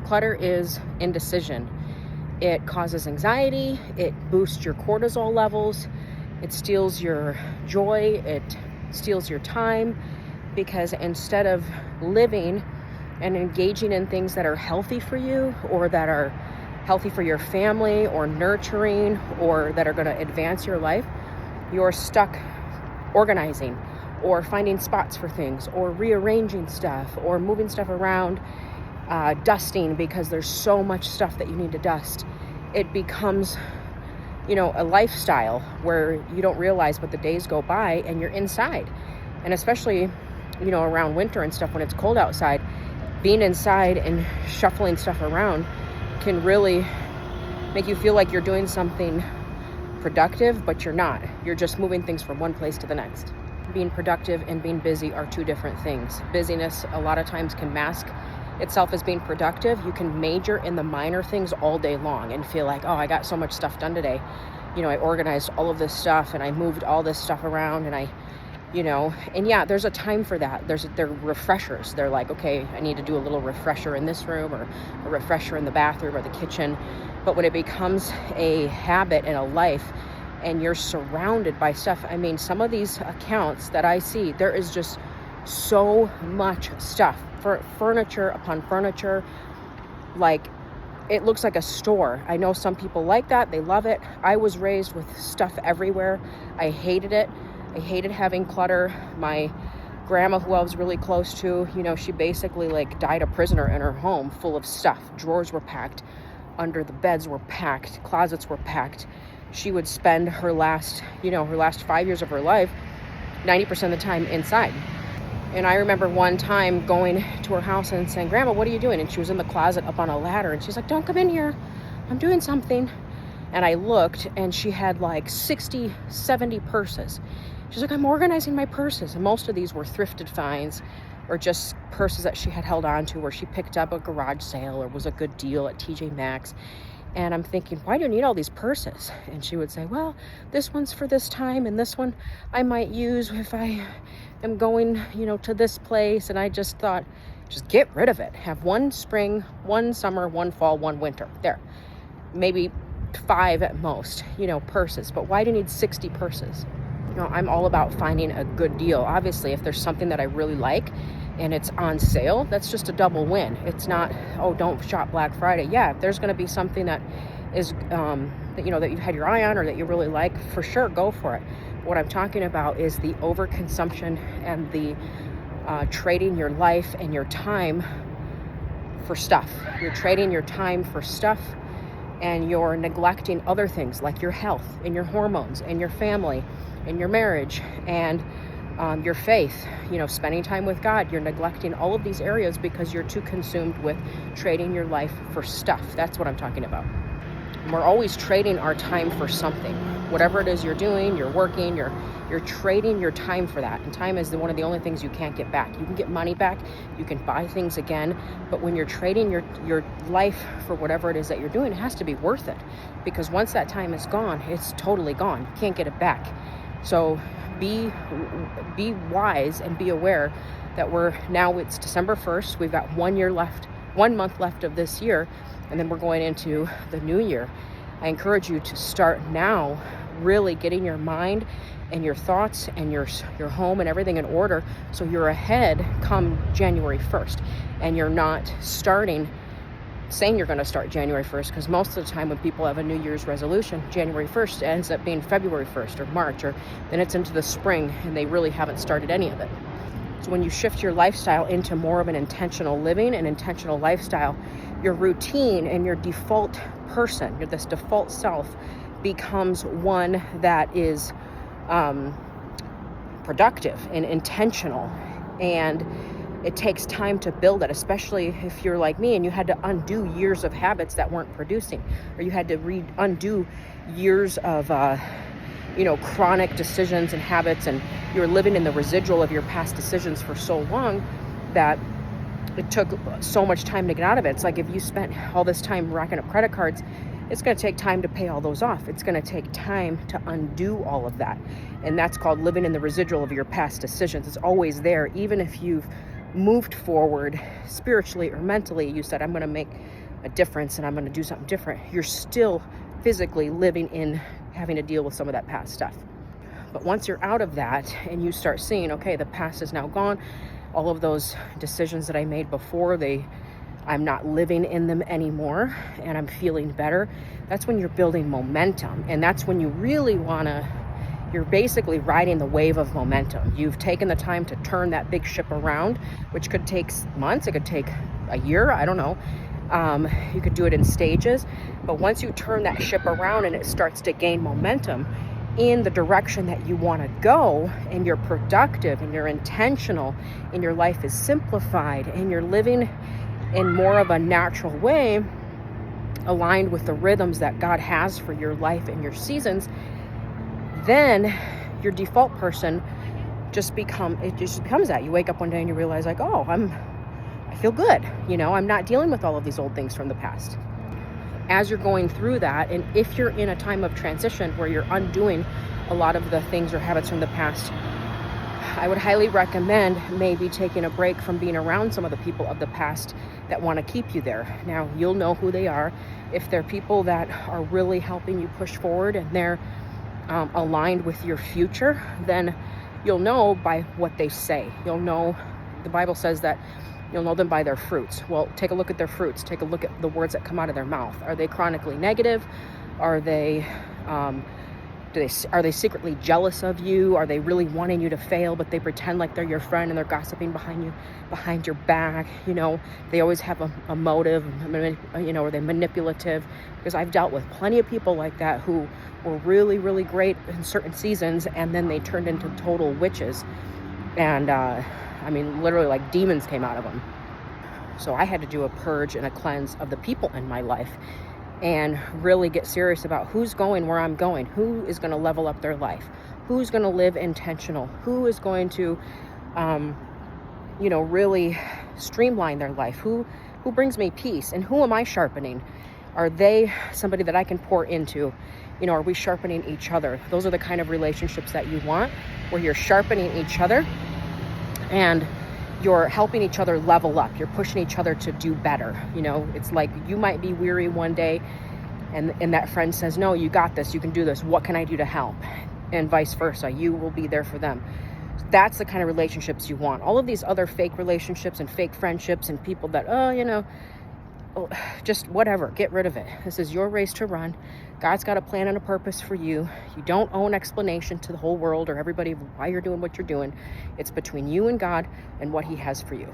Clutter is indecision. It causes anxiety, it boosts your cortisol levels, it steals your joy, it steals your time, because instead of living and engaging in things that are healthy for you, or that are healthy for your family, or nurturing, or that are going to advance your life, you're stuck organizing or finding spots for things, or rearranging stuff, or moving stuff around, dusting, because there's so much stuff that you need to dust. It becomes, a lifestyle where you don't realize, but the days go by and you're inside. And especially, around winter and stuff, when it's cold outside, being inside and shuffling stuff around can really make you feel like you're doing something productive, but you're not. You're just moving things from one place to the next. Being productive and being busy are two different things. Busyness a lot of times can mask itself as being productive. You can major in the minor things all day long and feel like, oh, I got so much stuff done today. I organized all of this stuff and I moved all this stuff around, and and yeah, there's a time for that. They're refreshers. They're like, okay, I need to do a little refresher in this room, or a refresher in the bathroom or the kitchen. But when it becomes a habit and a life, and you're surrounded by stuff, some of these accounts that I see, there is just so much stuff, for furniture upon furniture. Like, it looks like a store. I know some people like that. They love it. I was raised with stuff everywhere. I hated it. I hated having clutter. My grandma, who I was really close to, she basically died a prisoner in her home, full of stuff. Drawers were packed, under the beds were packed, closets were packed. She would spend her last 5 years of her life, 90% of the time inside. And I remember one time going to her house and saying, Grandma, what are you doing? And she was in the closet up on a ladder, and she's like, don't come in here. I'm doing something. And I looked, and she had 60, 70 purses. She's like, I'm organizing my purses. And most of these were thrifted finds, or just purses that she had held on to, where she picked up a garage sale or was a good deal at TJ Maxx. And I'm thinking, why do you need all these purses? And she would say, well, this one's for this time, and this one I might use if I am going, to this place. And I just thought, just get rid of it. Have one spring, one summer, one fall, one winter. There. Maybe 5 at most, purses. But why do you need 60 purses? I'm all about finding a good deal. Obviously, if there's something that I really like and it's on sale, that's just a double win. It's not, oh, don't shop Black Friday. Yeah, if there's going to be something that is, that you've had your eye on, or that you really like, for sure, go for it. What I'm talking about is the overconsumption and the trading your life and your time for stuff. You're trading your time for stuff, and you're neglecting other things like your health and your hormones and your family and your marriage and your faith, spending time with God. You're neglecting all of these areas because you're too consumed with trading your life for stuff. That's what I'm talking about. And we're always trading our time for something. Whatever it is you're doing, you're working, you're trading your time for that. And time is one of the only things you can't get back. You can get money back, you can buy things again, but when you're trading your life for whatever it is that you're doing, it has to be worth it. Because once that time is gone, it's totally gone. You can't get it back. So be wise and be aware that it's December 1st. We've got 1 month left of this year, and then we're going into the new year. I encourage you to start now, really getting your mind and your thoughts and your home and everything in order, so you're ahead come January 1st, and you're not saying you're going to start January 1st, because most of the time when people have a New Year's resolution, January 1st ends up being February 1st or March, or then it's into the spring and they really haven't started any of it. So when you shift your lifestyle into more of an intentional living and intentional lifestyle, your routine and your default person, this default self, becomes one that is productive and intentional. And it takes time to build it, especially if you're like me and you had to undo years of habits that weren't producing, or you had to undo years of chronic decisions and habits, and you're living in the residual of your past decisions for so long that it took so much time to get out of it. It's like if you spent all this time racking up credit cards, it's going to take time to pay all those off. It's going to take time to undo all of that. And that's called living in the residual of your past decisions. It's always there, even if you've moved forward spiritually or mentally, you said, I'm going to make a difference and I'm going to do something different, you're still physically living in having to deal with some of that past stuff. But once you're out of that and you start seeing, okay, the past is now gone, all of those decisions that I made before, I'm not living in them anymore, and I'm feeling better, that's when you're building momentum. And that's when you really you're basically riding the wave of momentum. You've taken the time to turn that big ship around, which could take months, it could take a year, I don't know. You could do it in stages, but once you turn that ship around and it starts to gain momentum in the direction that you want to go, and you're productive and you're intentional and your life is simplified and you're living in more of a natural way, aligned with the rhythms that God has for your life and your seasons, then your default person just becomes that. You wake up one day and you realize, like, oh, I feel good. I'm not dealing with all of these old things from the past. As you're going through that, and if you're in a time of transition where you're undoing a lot of the things or habits from the past, I would highly recommend maybe taking a break from being around some of the people of the past that want to keep you there. Now, you'll know who they are. If they're people that are really helping you push forward and they're aligned with your future, then you'll know by what they say. You'll know, the Bible says that you'll know them by their fruits. Well, take a look at their fruits. Take a look at the words that come out of their mouth. Are they chronically negative? Are they secretly jealous of you? Are they really wanting you to fail, but they pretend like they're your friend and they're gossiping behind your back? They always have a motive, are they manipulative? Because I've dealt with plenty of people like that who were really, really great in certain seasons, and then they turned into total witches. And, literally like demons came out of them. So I had to do a purge and a cleanse of the people in my life and really get serious about who's going where I'm going, who is going to level up their life, who's going to live intentional, who is going to, really streamline their life, who brings me peace, and who am I sharpening? Are they somebody that I can pour into? Are we sharpening each other? Those are the kind of relationships that you want, where you're sharpening each other and you're helping each other level up. You're pushing each other to do better. It's like you might be weary one day and that friend says, no, you got this. You can do this. What can I do to help? And vice versa. You will be there for them. That's the kind of relationships you want. All of these other fake relationships and fake friendships and people that, just whatever, get rid of it. This is your race to run. God's got a plan and a purpose for you. You don't owe an explanation to the whole world or everybody why you're doing what you're doing. It's between you and God and what He has for you.